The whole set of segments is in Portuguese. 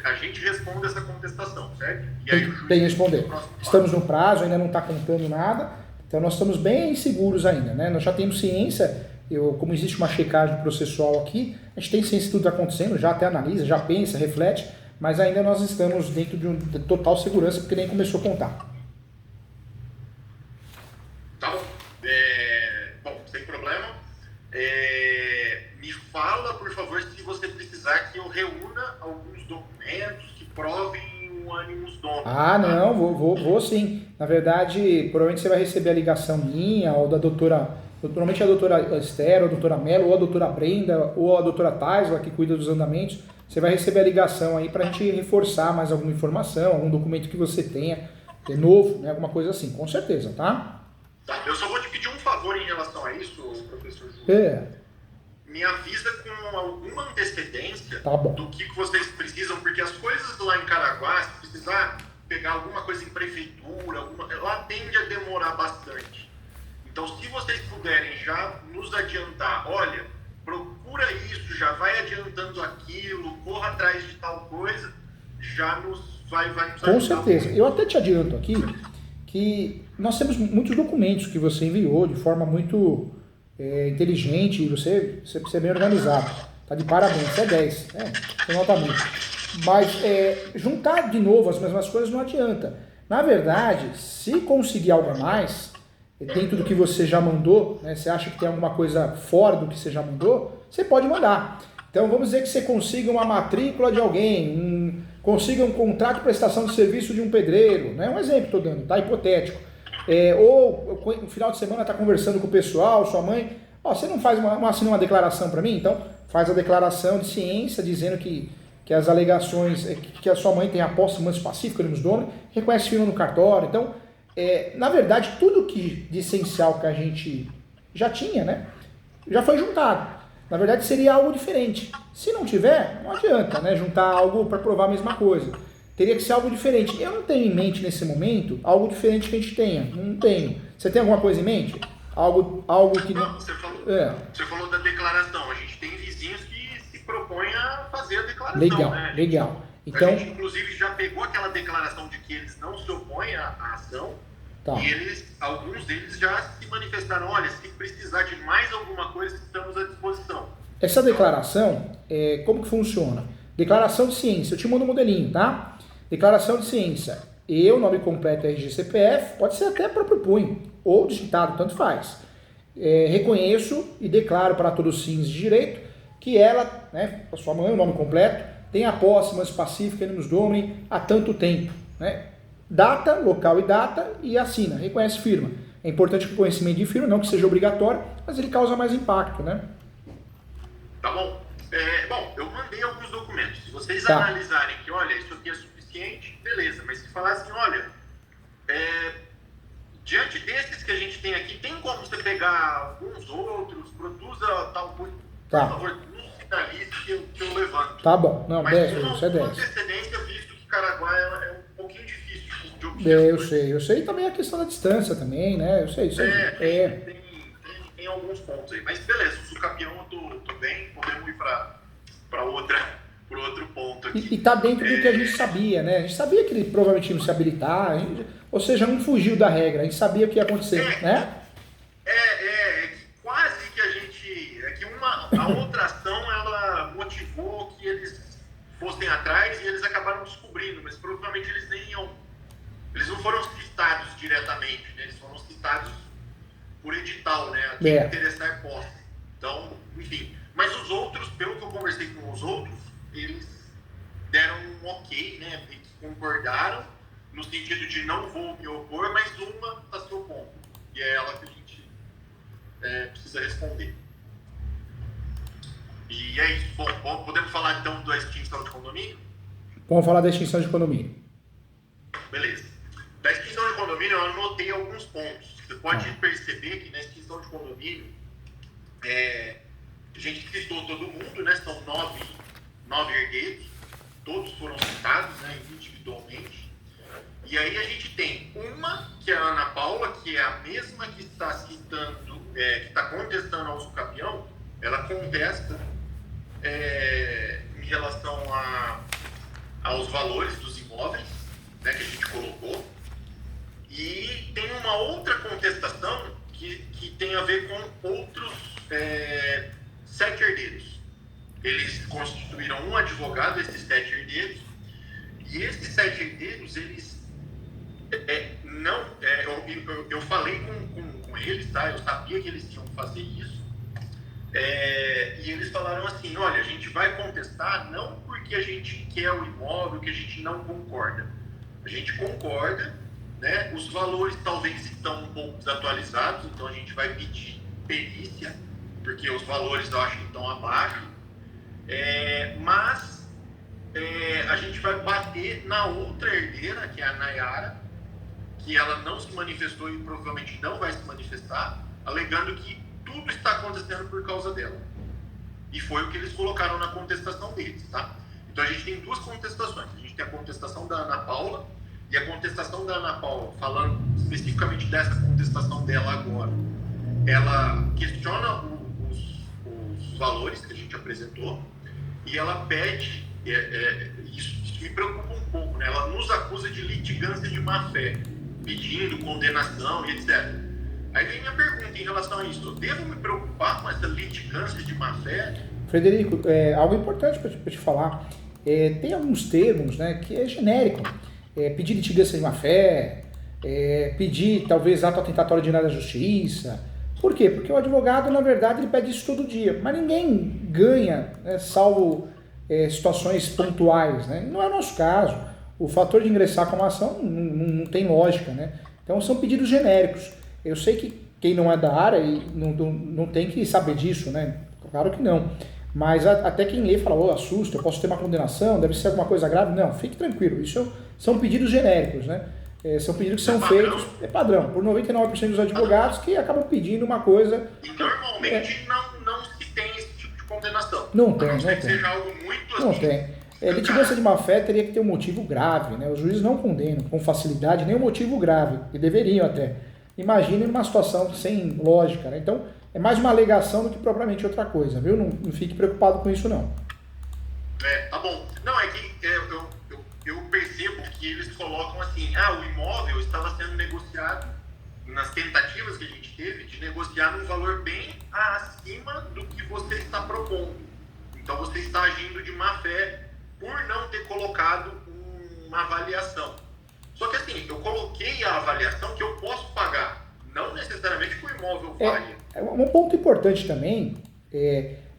a gente responde essa contestação, certo? E aí o juiz tem que responder. Estamos no prazo, ainda não está contando nada, então nós estamos bem seguros ainda, né? Nós já temos ciência, como existe uma checagem processual aqui, a gente tem ciência de tudo que está acontecendo, já até analisa, já pensa, reflete, mas ainda nós estamos dentro de total segurança, porque nem começou a contar. Tá bom. Bom, sem problema. Me fala, por favor, se você precisar que eu reúna alguns documentos que provem o animus domini. Ah, não, vou sim. Na verdade, provavelmente você vai receber a ligação minha, ou da doutora, normalmente é a doutora Esther, ou a doutora Mello, ou a doutora Brenda, ou a doutora Taisla, que cuida dos andamentos. Você vai receber a ligação aí pra gente reforçar mais alguma informação, algum documento que você tenha, novo, né, alguma coisa assim, com certeza, tá? Tá, eu só vou te pedir um favor em relação a isso, professor Júlio. Me avisa com alguma antecedência do que vocês precisam, porque as coisas lá em Caraguá, se precisar pegar alguma coisa em prefeitura, lá tende a demorar bastante. Então, se vocês puderem já nos adiantar, olha, procura isso, já vai adiantando aquilo, corra atrás de tal coisa, já nos vai nos ajudar. Com certeza. Eu até te adianto aqui que nós temos muitos documentos que você enviou de forma muito inteligente, e você é bem organizado. Tá de parabéns, você é 10. Você nota muito. Mas juntar de novo as mesmas coisas não adianta. Na verdade, se conseguir algo a mais, dentro do que você já mandou, né, você acha que tem alguma coisa fora do que você já mandou, você pode mandar. Então vamos dizer que você consiga uma matrícula de alguém, consiga um contrato de prestação de serviço de um pedreiro, né? Um exemplo estou dando, tá? Hipotético. Ou no final de semana está conversando com o pessoal, sua mãe, você não faz assina uma declaração para mim? Então faz a declaração de ciência dizendo que as alegações, que a sua mãe tem a posse manso pacífica nos donos, reconhece firma no cartório. Então, na verdade, tudo de essencial que a gente já tinha, né, já foi juntado. Na verdade, seria algo diferente. Se não tiver, não adianta, né, juntar algo para provar a mesma coisa. Teria que ser algo diferente. Eu não tenho em mente nesse momento algo diferente que a gente tenha. Não tenho. Você tem alguma coisa em mente? Algo que não... Você falou da declaração. A gente tem vizinhos que se propõem a fazer a declaração. Legal, né? legal. Então, a gente, inclusive, já pegou aquela declaração de que eles não se opõem à ação. Tá. E alguns deles já se manifestaram. Olha, se precisar de mais alguma coisa, estamos à disposição. Essa declaração, como que funciona? Declaração de ciência. Eu te mando um modelinho, tá? Declaração de ciência. Nome completo RG CPF, pode ser até próprio punho, ou digitado, tanto faz. Reconheço e declaro para todos os fins de direito que ela, né, a sua mãe, o nome completo, tem a posse manso pacífica animus domini há tanto tempo, né? Data, local e data, e assina, reconhece firma. É importante que o conhecimento de firma, não que seja obrigatório, mas ele causa mais impacto, né? Tá bom. Bom, eu mandei alguns documentos. Se vocês analisarem que, olha, isso aqui é suficiente, beleza. Mas se falar assim, olha, diante desses que a gente tem aqui, tem como você pegar alguns outros, produza tal coisa, por favor, não sinalize que eu levanto. Tá bom. Não, mas 10, isso é 10. Com antecedência, visto que Caraguá é um pouquinho difícil de obter. Eu sei também a questão da distância também, né? Eu sei. Tem alguns pontos aí, mas beleza, o Sucapião eu tô bem, podemos ir para outro ponto aqui. E tá dentro do que a gente sabia, né? A gente sabia que ele provavelmente ia se habilitar, ou seja, não fugiu da regra, a gente sabia o que ia acontecer, né? Quase que a gente... a outra ação, ela motivou que eles fossem atrás e eles acabaram descobrindo, mas provavelmente eles eles não foram citados diretamente, né? Eles foram citados por edital, né? A quem interessar posse. Então, enfim. Mas os outros, pelo que eu conversei com os outros, eles deram um ok, né? Eles concordaram, no sentido de não vou me opor, mas uma está se opondo. E é ela que a gente precisa responder. E é isso. Bom, podemos falar então da extinção de condomínio? Vamos falar da extinção de condomínio. Beleza. Da extinção de condomínio, eu anotei alguns pontos. Você pode perceber que na extinção de condomínio, a gente citou todo mundo, né? São 9 herdeiros, todos foram citados, né, individualmente. E aí a gente tem uma, que é a Ana Paula, que é a mesma que está citando, que está contestando ao Sucapião. Ela contesta em relação aos valores dos imóveis, né, que a gente colocou. E tem uma outra contestação que tem a ver com outros 7 herdeiros. Eles constituíram um advogado, esses 7 herdeiros, e esses 7 herdeiros, eles eu falei com eles, tá? Eu sabia que eles iam fazer isso, e eles falaram assim, olha, a gente vai contestar não porque a gente quer o imóvel, que a gente não concorda. A gente concorda, né? Os valores talvez estão um pouco desatualizados, então a gente vai pedir perícia, porque os valores eu acho que estão abaixo, mas a gente vai bater na outra herdeira, que é a Nayara, que ela não se manifestou e provavelmente não vai se manifestar, alegando que tudo está acontecendo por causa dela. E foi o que eles colocaram na contestação deles, tá? Então a gente tem 2 contestações. A gente tem a contestação da Ana Paula, e a contestação da Ana Paula, falando especificamente dessa contestação dela agora, ela questiona os valores que a gente apresentou, e ela pede, isso me preocupa um pouco, né? Ela nos acusa de litigância de má-fé, pedindo condenação e etc. Aí vem minha pergunta em relação a isso. Eu devo me preocupar com essa litigância de má-fé? Frederico, algo importante para te falar. Tem alguns termos, né, que é genérico. Pedir litigância de má-fé, pedir talvez ato atentatório de nada à justiça. Por quê? Porque o advogado, na verdade, ele pede isso todo dia. Mas ninguém ganha, né, salvo situações pontuais, né? Não é o nosso caso. O fator de ingressar com uma ação não tem lógica, né? Então são pedidos genéricos. Eu sei que quem não é da área e não tem que saber disso, né? Claro que não. Mas até quem lê fala, assusta, eu posso ter uma condenação, deve ser alguma coisa grave. Não, fique tranquilo. Isso são pedidos genéricos, né? São pedidos que são feitos, padrão, por 99% dos advogados que acabam pedindo uma coisa... E normalmente não se tem esse tipo de condenação. Não tem, não tem. Que seja algo muito não assim... tem. Litigância de má-fé teria que ter um motivo grave, né? Os juízes não condenam com facilidade nenhum motivo grave, e deveriam até. Imagine uma situação sem lógica, né? Então, é mais uma alegação do que propriamente outra coisa, viu? Não fique preocupado com isso, não. Tá bom. Não, é que eu percebo que eles colocam assim, o imóvel estava sendo negociado, nas tentativas que a gente teve, de negociar num valor bem acima do que você está propondo. Então, você está agindo de má-fé por não ter colocado uma avaliação. Só que assim, eu coloquei a avaliação que eu posso pagar, não necessariamente que o imóvel valha. Um ponto importante também,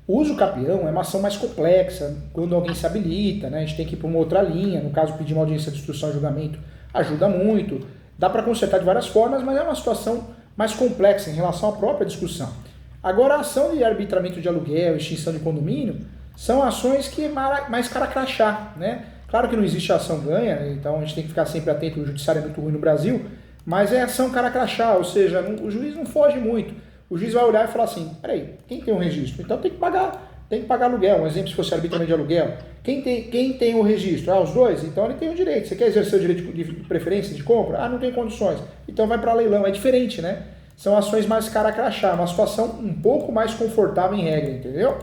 o uso capião é uma ação mais complexa, quando alguém se habilita, né? A gente tem que ir para uma outra linha, no caso pedir uma audiência de instrução e julgamento ajuda muito, dá para consertar de várias formas, mas é uma situação mais complexa em relação à própria discussão. Agora, a ação de arbitramento de aluguel, extinção de condomínio, são ações que é mais cara crachá, né? Claro que não existe ação ganha, então a gente tem que ficar sempre atento, o judiciário é muito ruim no Brasil, mas é ação cara crachá, ou seja, o juiz não foge muito. O juiz vai olhar e falar assim, peraí, quem tem um registro? Então tem que pagar aluguel, um exemplo se fosse arbitramento de aluguel. Quem tem o registro? Os dois? Então ele tem o direito. Você quer exercer o direito de preferência de compra? Não tem condições. Então vai para leilão, é diferente, né? São ações mais cara crachá, uma situação um pouco mais confortável em regra, entendeu?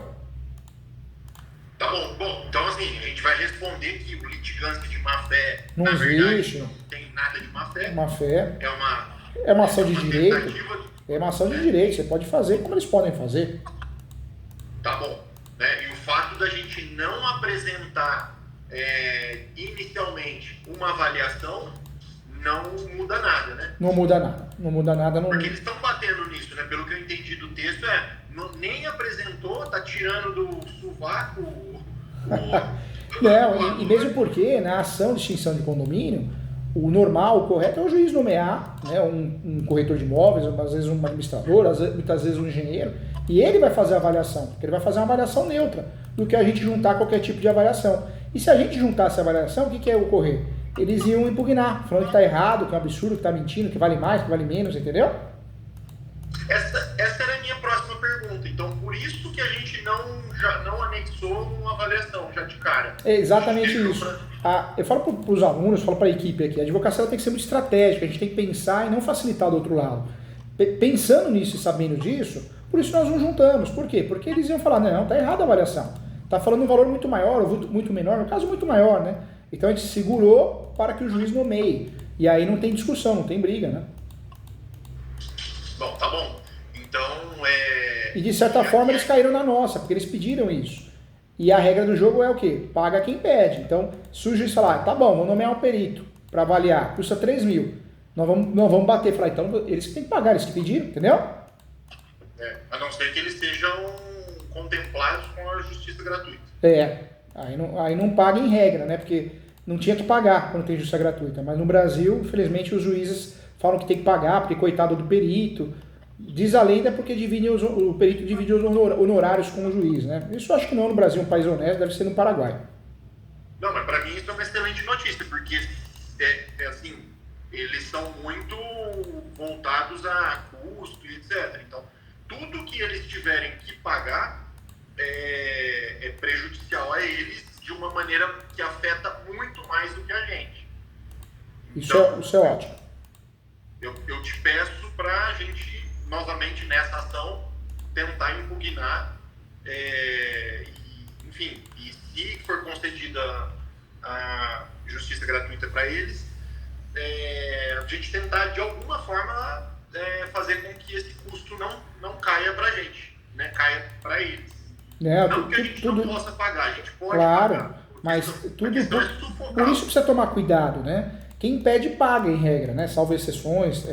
Tá bom. Bom, então assim, a gente vai responder que o litigante de má-fé, não na existe. Verdade, não tem nada de má-fé. Má-fé. É uma ação de direito. É uma ação de direito, você pode fazer como eles podem fazer. Tá bom. Né? E o fato da gente não apresentar inicialmente uma avaliação não muda nada, né? Não muda nada. Não... Porque eles estão batendo nisso, né? Pelo que eu entendi do texto, nem apresentou, tá tirando do sovaco Não, e mesmo porque na ação de extinção de condomínio, o normal, o correto é o juiz nomear, né, um corretor de imóveis, às vezes um administrador, muitas vezes um engenheiro, e ele vai fazer a avaliação, porque ele vai fazer uma avaliação neutra, do que a gente juntar qualquer tipo de avaliação. E se a gente juntasse a avaliação, o que ia ocorrer? Eles iam impugnar, falando que está errado, que é um absurdo, que está mentindo, que vale mais, que vale menos, entendeu? Essa era a minha próxima pergunta. Então, por isso que a gente não anexou uma avaliação já de cara. É exatamente isso. Eu falo para os alunos, falo para a equipe aqui, a advocacia tem que ser muito estratégica, a gente tem que pensar e não facilitar do outro lado. Pensando nisso e sabendo disso, por isso nós nos juntamos. Por quê? Porque eles iam falar, não, está errada a avaliação. Está falando um valor muito maior ou muito menor, no caso muito maior, né? Então a gente segurou para que o juiz nomeie. E aí não tem discussão, não tem briga, né? Bom, tá bom. Então, E de certa forma eles caíram na nossa, porque eles pediram isso. E a regra do jogo é o quê? Paga quem pede. Então, se o juiz falar, tá bom, vou nomear um perito para avaliar, custa 3 mil. Nós vamos bater. Falar, então eles que têm que pagar, eles que pediram, entendeu? a não ser que eles sejam contemplados com a justiça gratuita. Aí não paga em regra, né? Porque não tinha que pagar quando tem justiça gratuita. Mas no Brasil, infelizmente, os juízes falam que tem que pagar, porque coitado do perito. Diz a lenda porque o perito divide os honorários com o juiz, né? Isso eu acho que não no Brasil, um país honesto, deve ser no Paraguai. Não, mas para mim isso é uma excelente notícia, porque assim, eles são muito voltados a custo e etc. Então, tudo que eles tiverem que pagar é prejudicial a eles de uma maneira que afeta muito mais do que a gente. Então, isso é ótimo. Eu te peço para a gente, novamente nessa ação, tentar impugnar, enfim, e se for concedida a justiça gratuita para eles, a gente tentar de alguma forma fazer com que esse custo não caia para a gente, né? Caia para eles. Não que a gente não possa pagar, a gente pode pagar. Mas por isso precisa tomar cuidado, né? Quem pede paga em regra, né? Salvo exceções.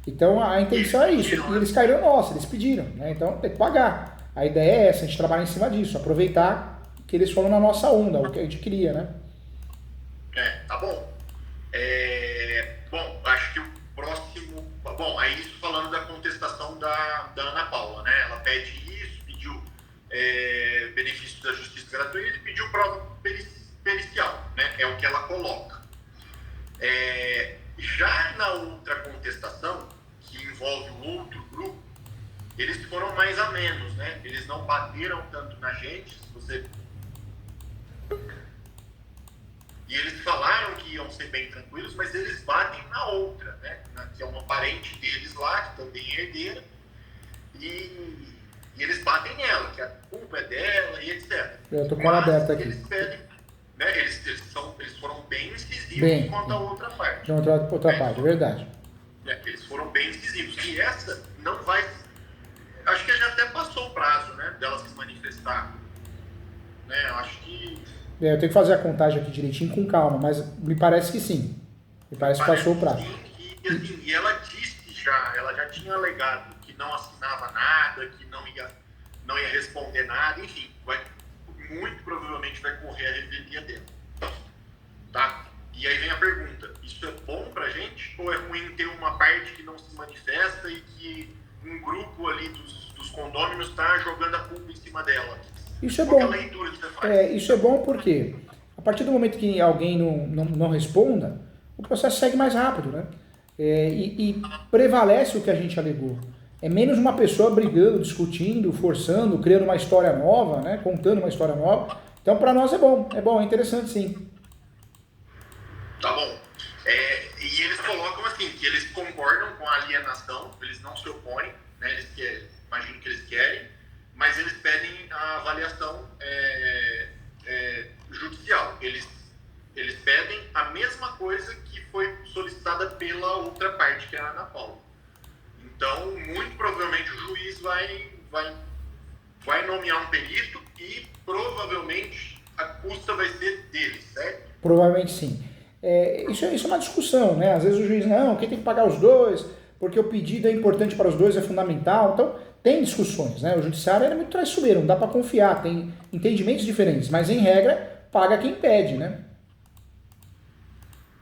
Então a intenção é isso. E eles caíram nossa, eles pediram, né? Então tem que pagar. A ideia é essa, a gente trabalha em cima disso, aproveitar que eles foram na nossa onda, o que a gente queria, né? Tá bom. Bom, acho que o próximo. Bom, aí isso falando da contestação da Ana Paula, né? Ela pede isso, pediu benefício da justiça gratuita e pediu prova pericial, né? É o que ela coloca. Já na outra contestação, que envolve um outro grupo, eles foram mais a menos, né? Eles não bateram tanto na gente, E eles falaram que iam ser bem tranquilos, mas eles batem na outra, né? Que é uma parente deles lá, que também é herdeira, e eles batem nela, que a culpa é dela e etc. Eu tô com ela aberta aqui. Eles pedem, né? Eles foram bem incisivos quanto a outra parte. De outra parte, é verdade. Eles foram bem incisivos. E essa não vai... Acho que já até passou o prazo, né? Dela se manifestar. Né? Eu acho que... Eu tenho que fazer a contagem aqui direitinho com calma, mas me parece que sim. Me parece que passou o prazo. Sim, e ela disse ela já tinha alegado que não assinava nada, que não ia responder nada, enfim, muito provavelmente vai correr a revelia dela. Tá? E aí vem a pergunta, isso é bom pra gente ou é ruim ter uma parte que não se manifesta e que um grupo ali dos condôminos está jogando a culpa em cima dela? Isso é bom. Leitura que você faz? Isso é bom porque a partir do momento que alguém não responda, o processo segue mais rápido, né? E prevalece o que a gente alegou. É menos uma pessoa brigando, discutindo, forçando, criando uma história nova, né? Contando uma história nova. Então, para nós é bom, é interessante sim. Tá bom. E eles colocam assim, que eles concordam com a alienação, eles não se opõem, né? Imagino que eles querem, mas eles pedem a avaliação judicial. Eles pedem a mesma coisa que foi solicitada pela outra parte, que é a Ana Paula. Então, muito provavelmente o juiz vai nomear um perito e provavelmente a custa vai ser dele, certo? Provavelmente sim. Isso é uma discussão, né? Às vezes o juiz, não, quem tem que pagar os dois, porque o pedido é importante para os dois, é fundamental. Então, tem discussões, né? O judiciário é muito traiçoeiro, não dá para confiar, tem entendimentos diferentes, mas em regra, paga quem pede, né?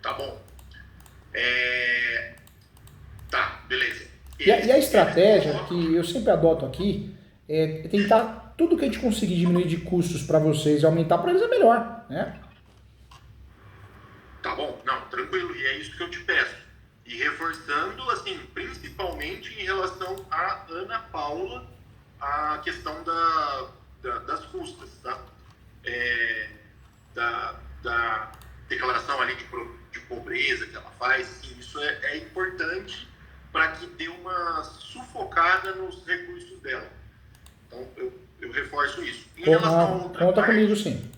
Tá bom. Tá, beleza. E a estratégia que eu sempre adoto aqui é tentar tudo que a gente conseguir diminuir de custos para vocês e aumentar para eles é melhor, né? Tá bom, não, tranquilo, e é isso que eu te peço. E reforçando, assim, principalmente em relação a Ana Paula, a questão das custas, tá? Da declaração ali de pobreza que ela faz, assim, isso é importante para que dê uma sufocada nos recursos dela. Então, eu reforço isso. Em relação a outra conta parte, comigo, sim.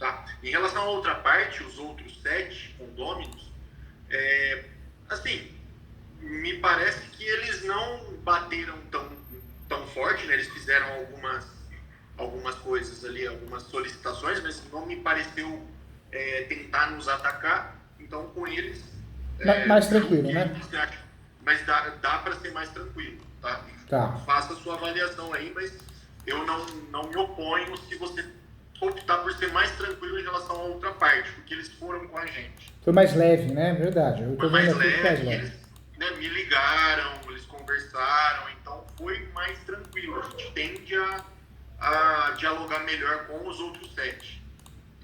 Tá? Em relação à outra parte, os outros 7 condôminos, assim, me parece que eles não bateram tão forte, né? Eles fizeram algumas coisas ali, algumas solicitações, mas não me pareceu tentar nos atacar. Então, com eles... mais tranquilo, né? Mas dá para ser mais tranquilo, tá? Tá. Faça a sua avaliação aí, mas eu não me oponho se você optar por ser mais tranquilo em relação à outra parte, porque eles foram com a gente. Foi mais leve, né? Verdade. Eu tô Foi vendo mais aqui que leve, eles, né, me ligaram, eles conversaram, então foi mais tranquilo. A gente tende a dialogar melhor com os outros 7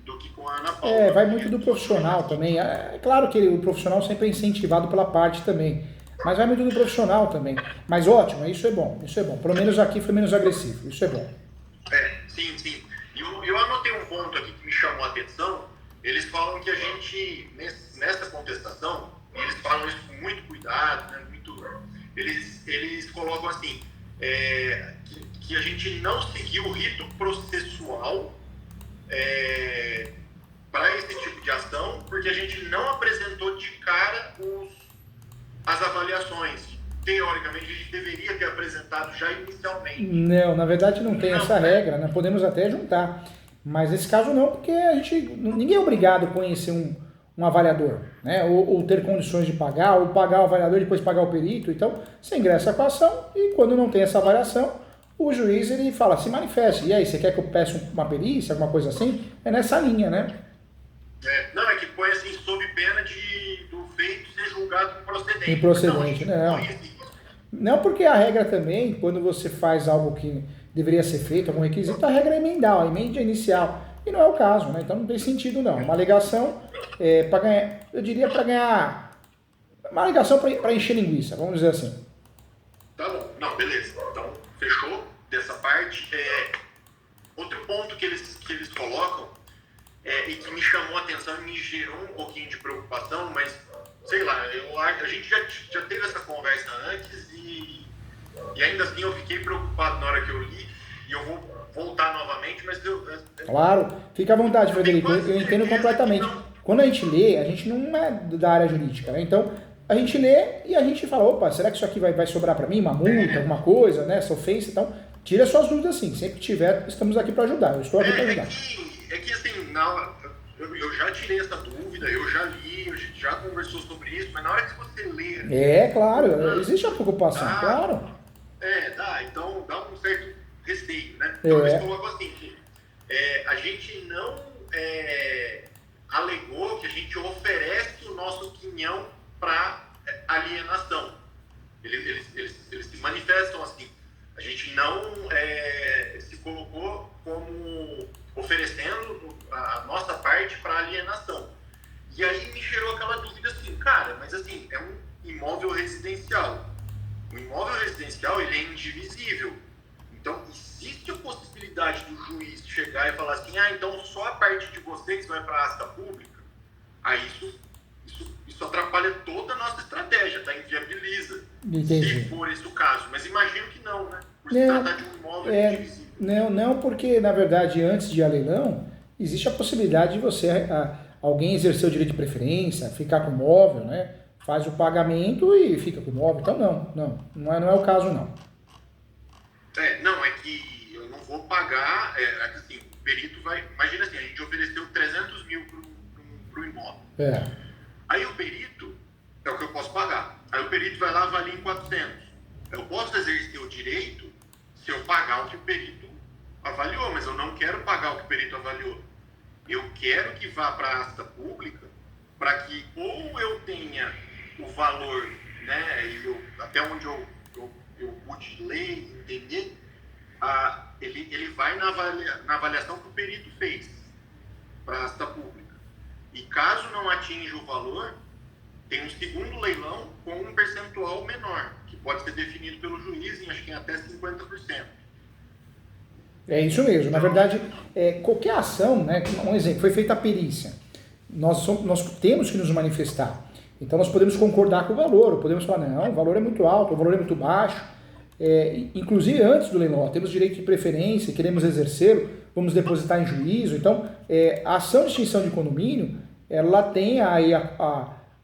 do que com a Ana Paula. Vai muito do profissional também. É claro que o profissional sempre é incentivado pela parte também, mas vai muito do profissional também. Mas ótimo, isso é bom, isso é bom. Pelo menos aqui foi menos agressivo, isso é bom. Sim. Eu anotei um ponto aqui que me chamou a atenção. Eles falam que a gente, nessa contestação, eles falam isso com muito cuidado, né? Eles colocam assim, que a gente não seguiu o rito processual para esse tipo de ação, porque a gente não apresentou de cara as avaliações. Teoricamente, a gente deveria ter apresentado já inicialmente. Não, na verdade não tem essa regra, né? Podemos até juntar. Mas nesse caso não, porque ninguém é obrigado a conhecer um avaliador, né? Ou ter condições de pagar, ou pagar o avaliador e depois pagar o perito. Então, você ingressa com a ação e quando não tem essa avaliação, o juiz ele fala, se manifeste. E aí, você quer que eu peça uma perícia, alguma coisa assim? É nessa linha, né? Não, é que põe assim, sob pena do feito ser julgado improcedente. Improcedente, não. Não, porque a regra também, quando você faz algo que deveria ser feito, algum requisito, a regra é emendar, a emenda inicial. E não é o caso, né? Então não tem sentido não. Uma alegação para ganhar, eu diria para ganhar, uma alegação para encher linguiça, vamos dizer assim. Tá bom, não, beleza. Então, fechou dessa parte. Outro ponto que eles colocam, e que me chamou a atenção e me gerou um pouquinho de preocupação, mas, sei lá, a gente já teve essa conversa antes e ainda assim eu fiquei preocupado na hora que eu li, e eu vou voltar novamente, mas Claro, fica à vontade, Frederico, eu entendo completamente. Quando a gente lê, a gente não é da área jurídica, né? Então, a gente lê e a gente fala, opa, será que isso aqui vai sobrar para mim, uma multa, alguma coisa, né, essa ofensa, então, tira suas dúvidas assim, sempre que tiver, estamos aqui para ajudar, eu estou aqui para ajudar. É que assim, eu já tirei essa dúvida, eu já li, a gente já conversou sobre isso, mas na hora que você lê... claro, existe a preocupação, claro. Então dá um certo receio, né? Então eles colocam assim, que a gente não alegou que a gente oferece o nosso quinhão para alienação. Eles se manifestam assim. A gente não se colocou como oferecendo a nossa parte para alienação. E aí me gerou aquela dúvida assim, cara, mas assim, é um imóvel residencial. O imóvel residencial, ele é indivisível. Então, existe a possibilidade do juiz chegar e falar assim, então só a parte de vocês vai para a asta pública? Aí isso atrapalha toda a nossa estratégia, tá? Inviabiliza. Entendi. Se for esse o caso. Mas imagino que não, né? Por se tratar de um imóvel indivisível. Não, porque, na verdade, antes de ir a leilão, existe a possibilidade de você, alguém exercer o direito de preferência, ficar com o imóvel, né? Faz o pagamento e fica com o imóvel. Então, não é o caso, não. Não, é que eu não vou pagar, assim, o perito vai... Imagina assim, a gente ofereceu 300 mil pro imóvel. Aí o perito, é o que eu posso pagar. Aí o perito vai lá e avalia em 400. Eu posso exercer o direito se eu pagar o que o perito avaliou, mas eu não quero pagar o que o perito avaliou. Eu quero que vá para a asta pública para que ou eu tenha o valor, né, até onde eu pude ler, entender, ele vai na avaliação que o perito fez para a asta pública. E caso não atinja o valor, tem um segundo leilão com um percentual menor, que pode ser definido pelo juiz em acho que até 50%. É isso mesmo. Na verdade, qualquer ação, né, um exemplo, foi feita a perícia. Nós temos que nos manifestar. Então nós podemos concordar com o valor, ou podemos falar, não, o valor é muito alto, o valor é muito baixo. Inclusive antes do leilão, temos direito de preferência, queremos exercê-lo, vamos depositar em juízo. Então, a ação de extinção de condomínio, ela tem aí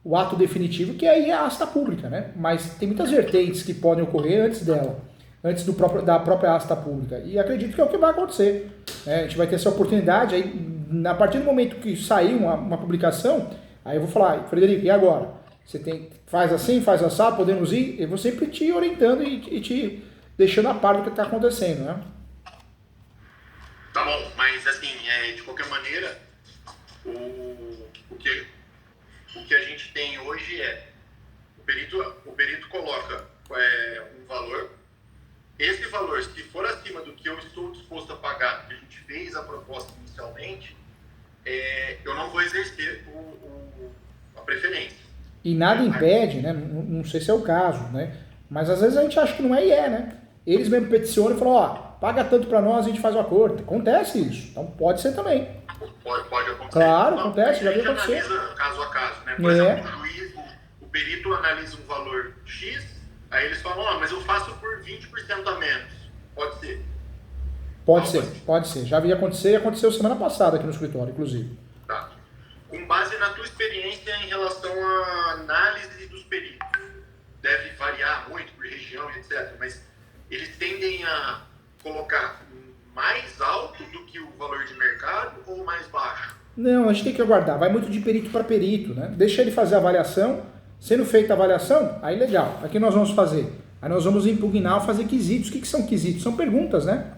o ato definitivo, que aí é a asta pública, né? Mas tem muitas vertentes que podem ocorrer antes dela, antes da própria asta pública. E acredito que é o que vai acontecer, né? A gente vai ter essa oportunidade, aí, a partir do momento que sair uma publicação, aí eu vou falar, Frederico, e agora? Você faz assim, faz assado, podemos ir? Eu vou sempre te orientando e te deixando a par do que está acontecendo, né? Tá bom, mas assim, de qualquer maneira, o que a gente tem hoje o perito coloca um valor. Esse valor, se for acima do que eu estou disposto a pagar, que a gente fez a proposta inicialmente, eu não vou exercer a preferência. E nada impede, né? Não sei se é o caso, né? Mas às vezes a gente acha que não é e né? Eles mesmo peticionam e falam, ó, paga tanto para nós, a gente faz o acordo. Acontece isso. Então pode ser também. Pode acontecer. Claro, acontece, já viu acontecer. A gente analisa caso a caso, né? Por exemplo, o perito analisa um valor X, aí eles falam, ó, mas eu faço por 20% a menos. Pode ser. Pode ser. Já vi acontecer e aconteceu semana passada aqui no escritório, inclusive. Tá. Com base na tua experiência em relação à análise dos peritos, deve variar muito por região, etc. Mas eles tendem a colocar mais alto do que o valor de mercado ou mais baixo? Não, a gente tem que aguardar. Vai muito de perito para perito, né? Deixa ele fazer a avaliação. Sendo feita a avaliação, aí legal. Aqui nós vamos fazer. Aí nós vamos impugnar, fazer quesitos. O que são quesitos? São perguntas, né?